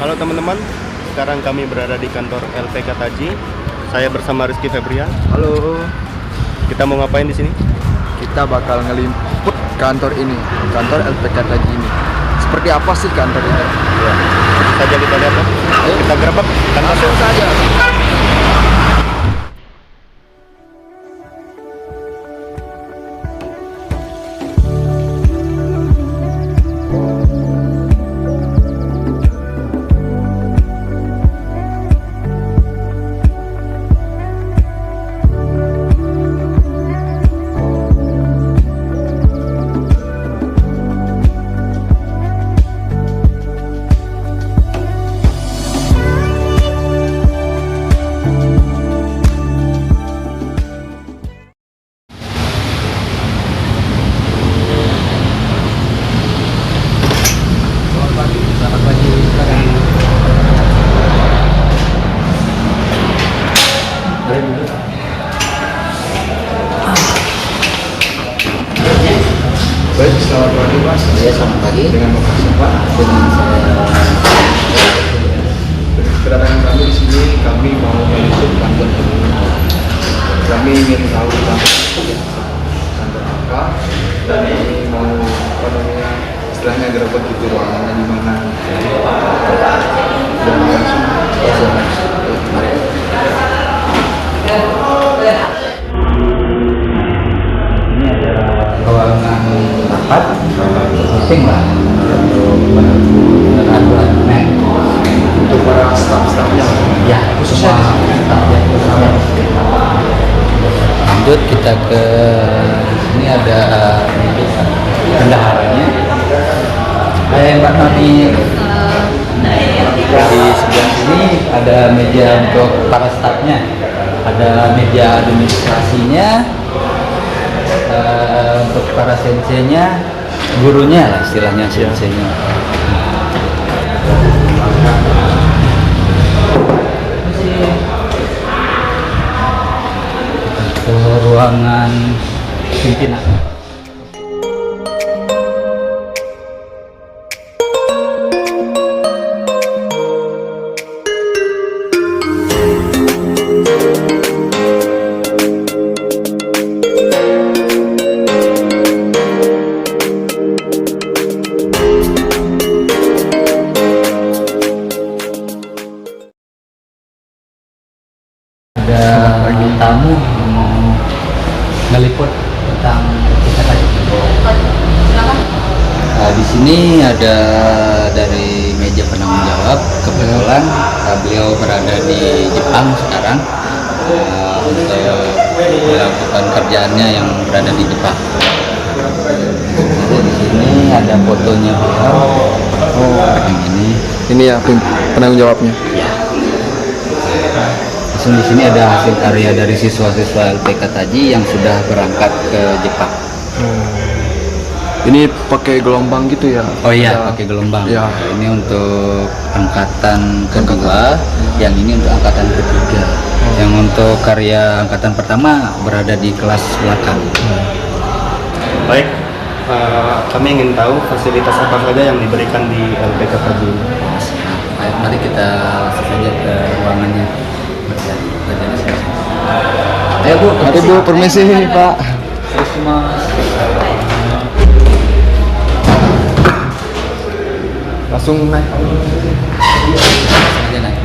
Halo teman-teman, sekarang kami berada di kantor LPK Taji. Saya bersama Rizky Febrian. Halo. Kita mau ngapain di sini? Kita bakal ngeliput kantor ini, kantor LPK Taji ini. Seperti apa sih kantor ini? Ya, saja kita lihat ya. Ayo Kita gerbek kantor. langsung saja. Selamat pagi. Baik, selamat pagi Mas. Ya, selamat pagi. Dengan Bapak siapa? Dengan saya. Kedatangan kami di sini, kami mau meliput kantor ini. Kami ingin tahu kantor apa, dan ini mau apa namanya, istilahnya gerbek gitu, ruangannya di mana. Dan langsung Ini ada ruangan rapat, meeting lah, untuk aturan untuk para staf-stafnya. ya Khususnya semua staff ya. Lanjut kita ke ini ada bendaharanya. Mbak Noni, di sebelah sini ada meja untuk para stafnya, ada meja administrasinya, untuk para senseinya, gurunya lah istilahnya senseinya. Ke ruangan pimpinan. Ada tamu yang mau ngeliput tentang kita tadi. Nah, di sini ada dari meja penanggung jawab. Kebetulan beliau berada di Jepang sekarang untuk melakukan kerjaannya yang berada di Jepang. Jadi di sini ada fotonya beliau. Yang ini. Ini ya penanggung jawabnya. Ya. Di sini ada hasil karya dari siswa-siswa LPK Taji yang sudah berangkat ke Jepang. Ini pakai gelombang gitu ya? Oh iya, pakai gelombang. Ya. Ini untuk angkatan kedua, yang ini untuk angkatan ketiga. Yang untuk karya angkatan pertama berada di kelas belakang. Baik, kami ingin tahu fasilitas apa saja yang diberikan di LPK Taji ini. Baik, mari kita langsung saja ke ruangannya. Ayo Bu, Mari Bu, permisi Pak. Langsung naik. Aja naik.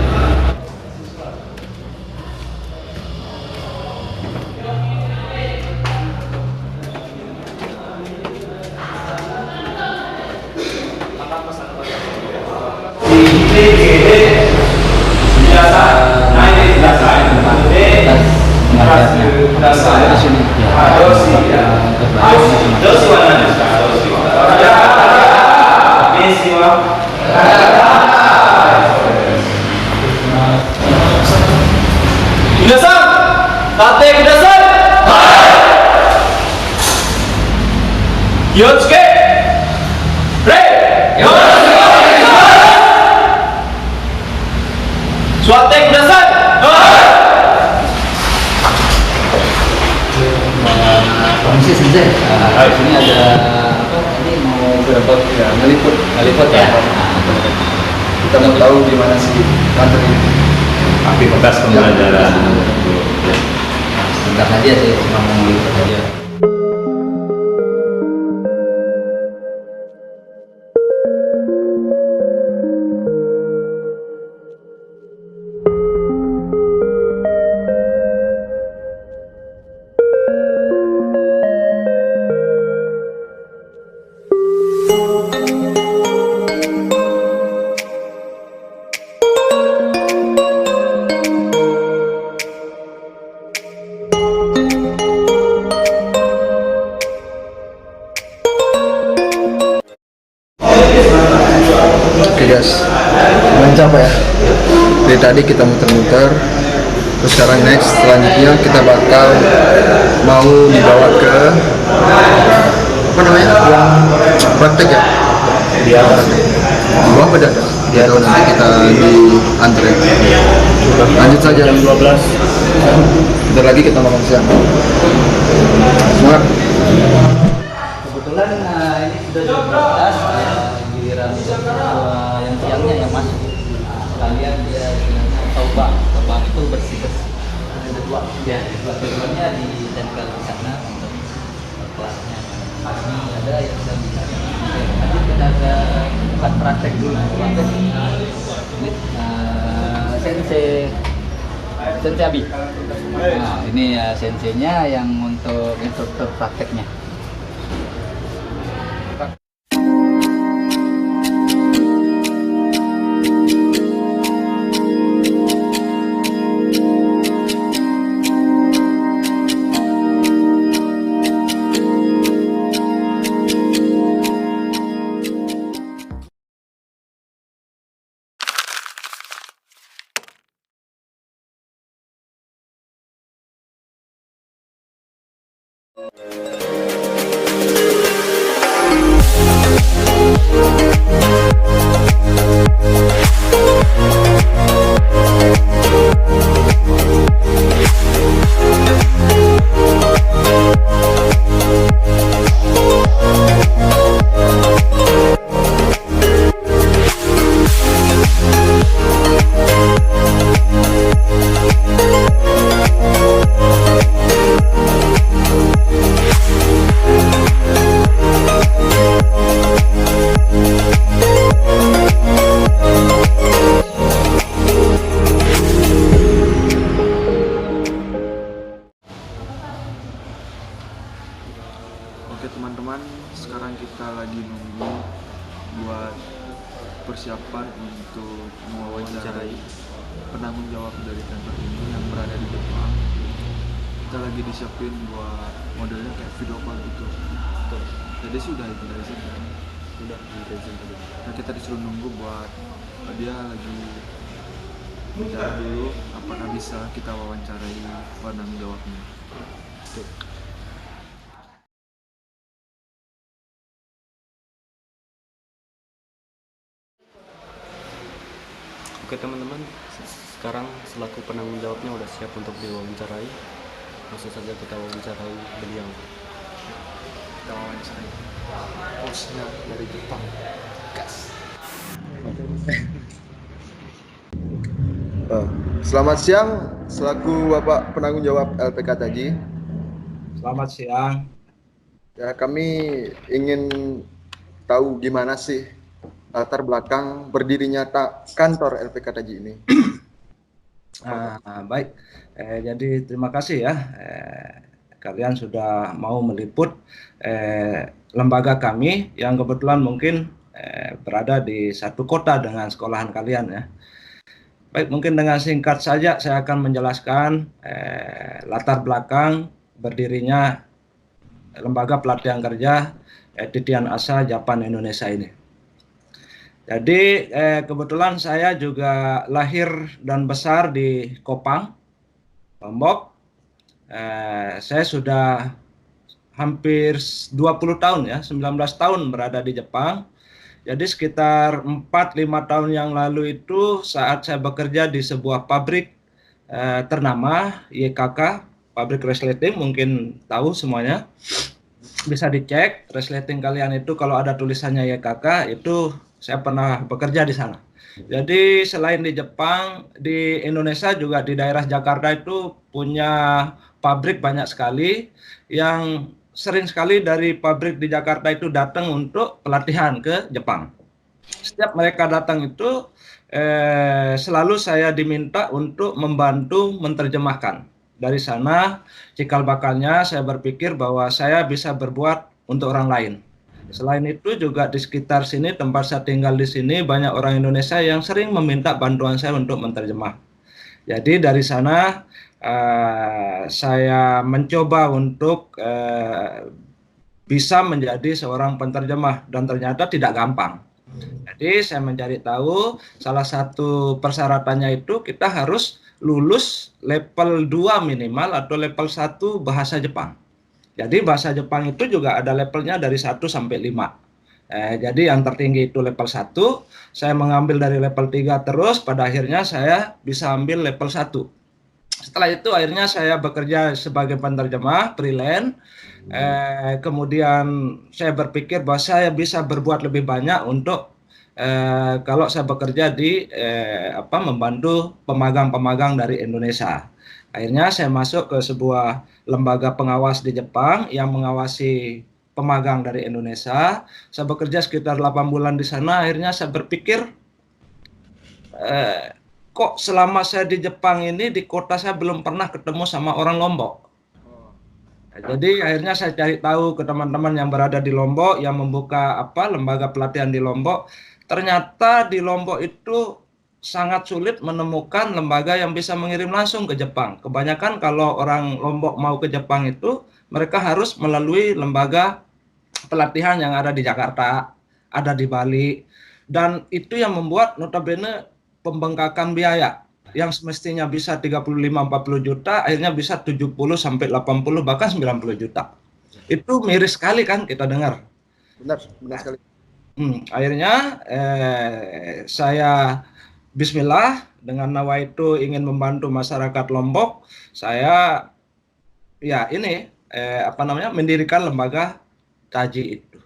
Yotsuke! Play! Suate kudasai! Permisi Sensei, di sini ada apa? Ini mau beberapa ngeliput ya. kita mau tahu di mana sih kantor ini. Aktivitas pembelajaran. Sebentar saja sih, cuma mau meliput aja. Oke guys, mencapai ya. Dari tadi kita muter-muter, terus sekarang next selanjutnya kita bakal mau dibawa ke apa namanya? Ruang praktek ya. Dia Ruang beda. Dia tahu nanti kita diantre. Lanjut saja. jam 12. Bentar lagi kita makan siang. Semangat. Kebetulan ini sudah jam 12, giliran yang siangnya yang masuk. Kalian dia coba itu bersih-bersih. Ada dua ya, keduanya ditempel di sana untuk kelasnya. Pagi ada yang sedang di sana. Nanti kita ada bukan praktek dulu, praktek ini sensei Abi. Nah, ini ya senseinya yang untuk instruktur prakteknya. Oke teman-teman, sekarang kita lagi nunggu buat persiapan untuk mewawancarai penanggung jawab dari kantor ini yang berada di Jepang. Kita lagi disiapin buat modelnya kayak video call gitu. Jadi sih udah itu dari sini. Udah intensif tadi. Nah kita disuruh nunggu buat dia lagi bicara dulu apakah bisa kita wawancarai penanggung jawabnya. Oke. Oke teman-teman, sekarang selaku penanggung jawabnya udah siap untuk diwawancarai. Langsung saja kita wawancarai beliau. Kita wawancarai bosnya dari Jepang. Gas. Selamat siang, selaku Bapak penanggung jawab LPK Taji. Selamat siang. Ya, kami ingin tahu gimana sih latar belakang berdirinya kantor LPK Taji ini. Baik, jadi terima kasih ya, kalian sudah mau meliput lembaga kami yang kebetulan mungkin berada di satu kota dengan sekolahan kalian ya. Baik, mungkin dengan singkat saja saya akan menjelaskan latar belakang berdirinya lembaga pelatihan kerja Titian Asa Japan Indonesia ini. Jadi kebetulan saya juga lahir dan besar di Kopang, Lombok. Saya sudah hampir 20 tahun ya, 19 tahun berada di Jepang. Jadi sekitar 4-5 tahun yang lalu itu saat saya bekerja di sebuah pabrik ternama YKK, pabrik resleting, mungkin tahu semuanya. Bisa dicek resleting kalian itu kalau ada tulisannya YKK itu saya pernah bekerja di sana. Jadi selain di Jepang, di Indonesia juga di daerah Jakarta itu punya pabrik banyak sekali yang sering sekali dari pabrik di Jakarta itu datang untuk pelatihan ke Jepang. Setiap mereka datang itu selalu saya diminta untuk membantu menerjemahkan. Dari sana cikal bakalnya saya berpikir bahwa saya bisa berbuat untuk orang lain. Selain itu juga di sekitar sini tempat saya tinggal di sini banyak orang Indonesia yang sering meminta bantuan saya untuk menerjemah. Jadi dari sana saya mencoba untuk bisa menjadi seorang penerjemah dan ternyata tidak gampang. Jadi saya mencari tahu salah satu persyaratannya itu kita harus lulus level 2 minimal atau level 1 bahasa Jepang. Jadi bahasa Jepang itu juga ada levelnya dari 1 sampai 5. Jadi yang tertinggi itu level 1, saya mengambil dari level 3 terus, pada akhirnya saya bisa ambil level 1. Setelah itu akhirnya saya bekerja sebagai penerjemah freelance. Kemudian saya berpikir bahwa saya bisa berbuat lebih banyak untuk kalau saya bekerja di membantu pemagang-pemagang dari Indonesia. Akhirnya saya masuk ke sebuah lembaga pengawas di Jepang yang mengawasi pemagang dari Indonesia. Saya bekerja sekitar 8 bulan di sana. Akhirnya saya berpikir, kok selama saya di Jepang ini di kota saya belum pernah ketemu sama orang Lombok. Jadi akhirnya saya cari tahu ke teman-teman yang berada di Lombok yang membuka lembaga pelatihan di Lombok. Ternyata di Lombok itu sangat sulit menemukan lembaga yang bisa mengirim langsung ke Jepang. Kebanyakan kalau orang Lombok mau ke Jepang itu mereka harus melalui lembaga pelatihan yang ada di Jakarta, ada di Bali, dan itu yang membuat notabene pembengkakan biaya yang semestinya bisa 35-40 juta akhirnya bisa 70 sampai 80 bahkan 90 juta. Itu miris sekali kan kita dengar. Benar sekali. Akhirnya saya Bismillah dengan nawaitu ingin membantu masyarakat Lombok, saya mendirikan lembaga Taji itu.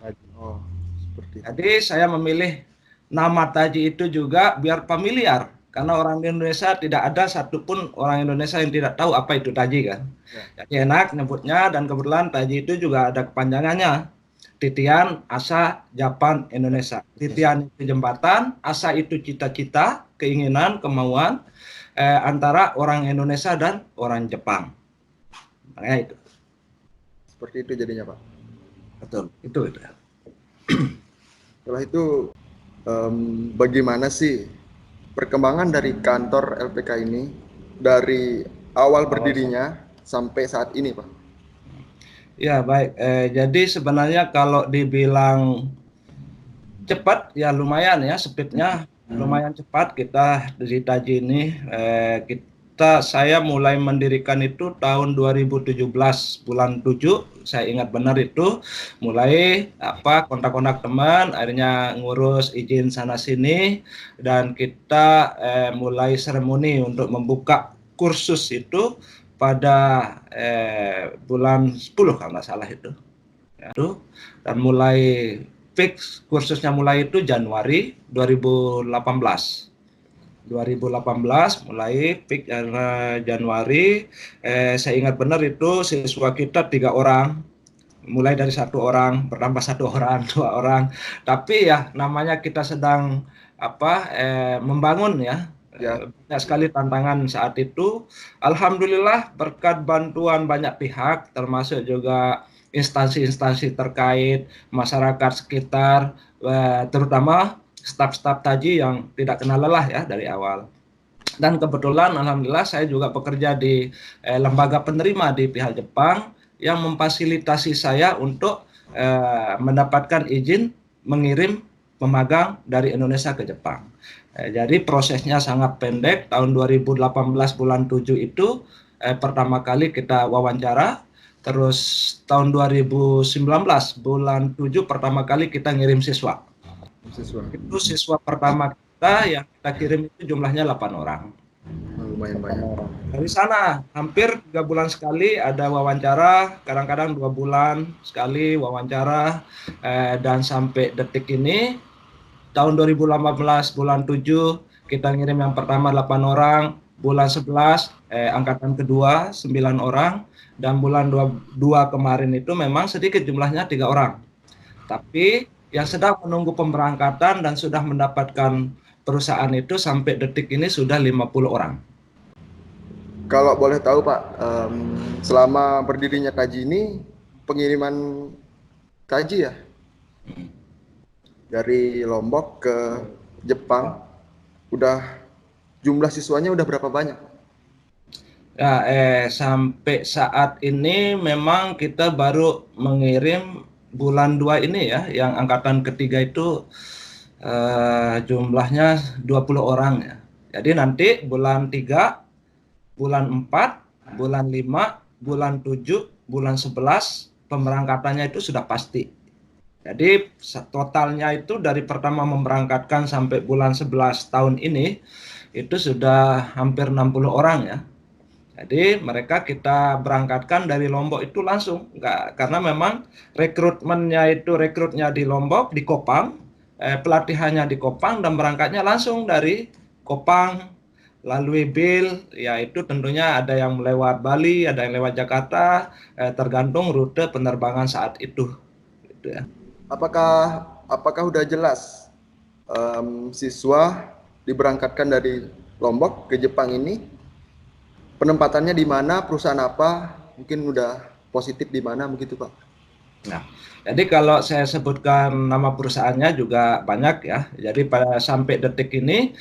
Jadi saya memilih nama Taji itu juga biar familiar karena orang Indonesia tidak ada satupun orang Indonesia yang tidak tahu apa itu Taji kan. Jadi enak nyebutnya dan kebetulan Taji itu juga ada kepanjangannya. Titian, Asa, Japan, Indonesia. Titian itu jembatan, Asa itu cita-cita, keinginan, kemauan antara orang Indonesia dan orang Jepang. Makanya itu. Seperti itu jadinya, Pak. Betul, itu. Setelah itu, bagaimana sih perkembangan dari kantor LPK ini dari awal berdirinya sampai saat ini, Pak? Ya baik, jadi sebenarnya kalau dibilang cepat ya lumayan ya, speednya lumayan cepat kita di Taji ini. Saya mulai mendirikan itu tahun 2017 bulan 7, saya ingat benar itu mulai kontak-kontak teman, akhirnya ngurus izin sana sini dan kita mulai seremoni untuk membuka kursus itu pada bulan 10 kalau nggak salah itu. Dan mulai fix kursusnya mulai itu Januari 2018 mulai fix Januari. Saya ingat benar itu siswa kita 3 orang, mulai dari 1 orang bertambah 1 orang 2 orang, tapi ya namanya kita sedang membangun ya. Banyak sekali tantangan saat itu. Alhamdulillah berkat bantuan banyak pihak termasuk juga instansi-instansi terkait, masyarakat sekitar, terutama staf-staf Taji yang tidak kenal lelah ya dari awal. Dan kebetulan alhamdulillah saya juga bekerja di lembaga penerima di pihak Jepang yang memfasilitasi saya untuk mendapatkan izin mengirim pemagang dari Indonesia ke Jepang. Jadi prosesnya sangat pendek. Tahun 2018 bulan 7 itu pertama kali kita wawancara. Terus tahun 2019 bulan 7 pertama kali kita ngirim siswa. Itu siswa pertama kita yang kita kirim itu jumlahnya 8 orang. Lumayan banyak. Dari sana hampir 3 bulan sekali ada wawancara, kadang-kadang 2 bulan sekali wawancara, dan sampai detik ini tahun 2018 bulan 7 kita ngirim yang pertama 8 orang, bulan 11 angkatan kedua 9 orang, dan bulan 2 kemarin itu memang sedikit jumlahnya 3 orang. Tapi yang sedang menunggu pemberangkatan dan sudah mendapatkan perusahaan itu sampai detik ini sudah 50 orang. Kalau boleh tahu Pak, selama berdirinya KAJI ini pengiriman KAJI ya dari Lombok ke Jepang, udah jumlah siswanya udah berapa banyak? Ya, sampai saat ini memang kita baru mengirim bulan 2 ini ya, yang angkatan ketiga itu jumlahnya 20 orang ya. Jadi nanti bulan 3, bulan 4, bulan 5, bulan 7, bulan 11 pemberangkatannya itu sudah pasti. Jadi totalnya itu dari pertama memberangkatkan sampai bulan 11 tahun ini itu sudah hampir 60 orang ya. Jadi mereka kita berangkatkan dari Lombok itu langsung, karena memang rekrutnya di Lombok, di Kopang, pelatihannya di Kopang dan berangkatnya langsung dari Kopang lalui Bil, yaitu tentunya ada yang lewat Bali, ada yang lewat Jakarta, tergantung rute penerbangan saat itu. Gitu ya. Apakah udah jelas siswa diberangkatkan dari Lombok ke Jepang ini penempatannya di mana, perusahaan apa, mungkin udah positif di mana begitu Pak? Nah, jadi kalau saya sebutkan nama perusahaannya juga banyak ya. Jadi pada sampai detik ini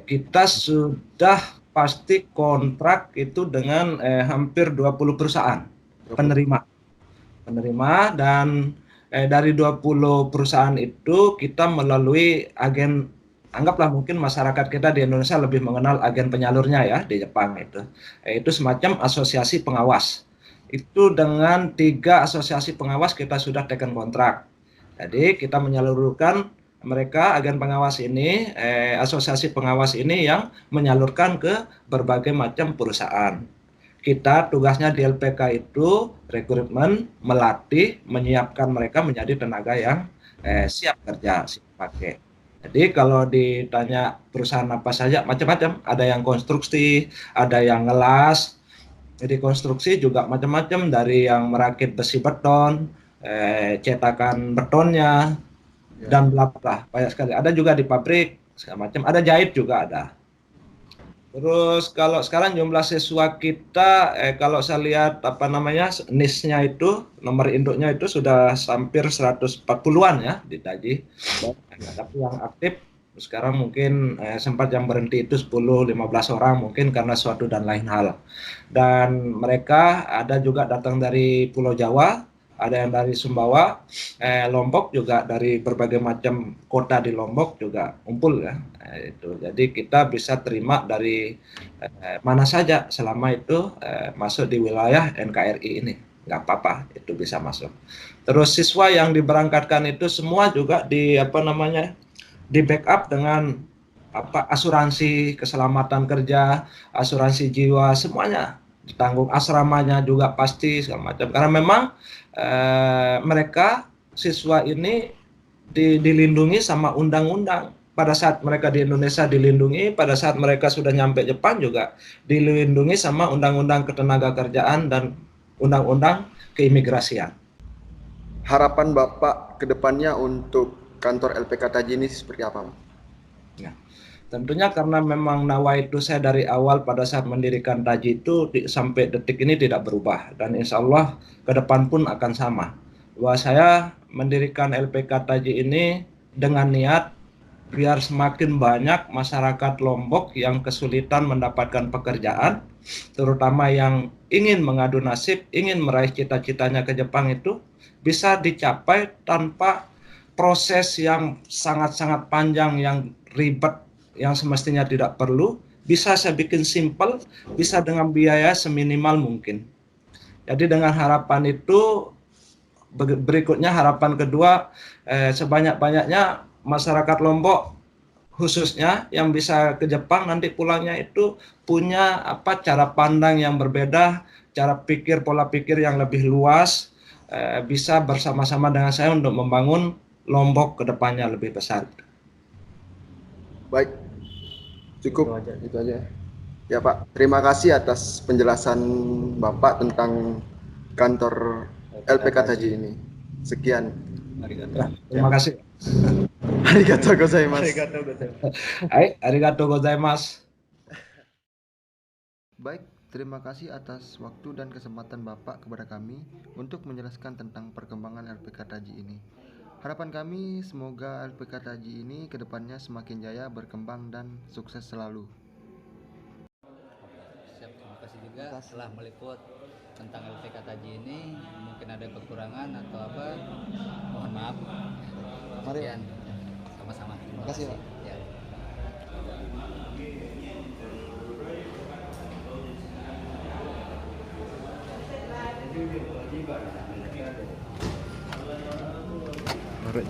kita sudah pasti kontrak itu dengan hampir 20 perusahaan penerima dan dari 20 perusahaan itu kita melalui agen, anggaplah mungkin masyarakat kita di Indonesia lebih mengenal agen penyalurnya ya di Jepang itu semacam asosiasi pengawas. Itu dengan 3 asosiasi pengawas kita sudah tekan kontrak. Jadi kita menyalurkan mereka agen pengawas ini, asosiasi pengawas ini yang menyalurkan ke berbagai macam perusahaan. Kita tugasnya di LPK itu rekrutmen, melatih, menyiapkan mereka menjadi tenaga yang siap kerja, siap pakai. Jadi kalau ditanya perusahaan apa saja, macam-macam. Ada yang konstruksi, ada yang ngelas. Jadi konstruksi juga macam-macam, dari yang merakit besi beton, cetakan betonnya, dan bla bla, banyak sekali. Ada juga di pabrik, segala macam. Ada jahit juga ada. Terus kalau sekarang jumlah siswa kita, kalau saya lihat niche-nya itu, nomor induknya itu sudah hampir 140-an ya di TAJI. Tapi yang aktif sekarang mungkin sempat yang berhenti itu 10-15 orang mungkin karena suatu dan lain hal. Dan mereka ada juga datang dari Pulau Jawa, ada yang dari Sumbawa, Lombok juga, dari berbagai macam kota di Lombok juga kumpul ya. Itu. Jadi kita bisa terima dari mana saja selama itu masuk di wilayah NKRI ini, nggak apa-apa, itu bisa masuk. Terus siswa yang diberangkatkan itu semua juga di di backup dengan asuransi keselamatan kerja, asuransi jiwa, semuanya ditanggung, asramanya juga pasti segala macam, karena memang mereka siswa ini dilindungi sama undang-undang. Pada saat mereka di Indonesia dilindungi, pada saat mereka sudah nyampe Jepang juga dilindungi sama undang-undang ketenagakerjaan dan undang-undang keimigrasian. Harapan Bapak ke depannya untuk kantor LPK TAJI ini seperti apa? Ya. Tentunya karena memang nawaitu saya dari awal pada saat mendirikan TAJI itu sampai detik ini tidak berubah, dan insya Allah ke depan pun akan sama. Bahwa saya mendirikan LPK TAJI ini dengan niat biar semakin banyak masyarakat Lombok yang kesulitan mendapatkan pekerjaan, terutama yang ingin mengadu nasib, ingin meraih cita-citanya ke Jepang itu bisa dicapai tanpa proses yang sangat-sangat panjang, yang ribet, yang semestinya tidak perlu. Bisa saya bikin simple, bisa dengan biaya seminimal mungkin. Jadi dengan harapan itu, berikutnya harapan kedua, sebanyak-banyaknya masyarakat Lombok khususnya yang bisa ke Jepang nanti pulangnya itu punya cara pandang yang berbeda, cara pikir, pola pikir yang lebih luas, bisa bersama-sama dengan saya untuk membangun Lombok kedepannya lebih besar. Baik, cukup itu aja. Ya Pak, terima kasih atas penjelasan Bapak tentang kantor LPK Taji ini. Sekian. Terima kasih. Arigatou gozaimasu. Hai, arigatou gozaimasu. Baik, terima kasih atas waktu dan kesempatan Bapak kepada kami untuk menjelaskan tentang perkembangan LPK Taji ini. Harapan kami semoga LPK Taji ini kedepannya semakin jaya, berkembang, dan sukses selalu. Siap, terima kasih juga telah meliput tentang LPK Taji ini. Mungkin ada kekurangan atau apa, mohon maaf. Mari. Sekian. Sama-sama. Terima kasih, Pak. Ya. Alright,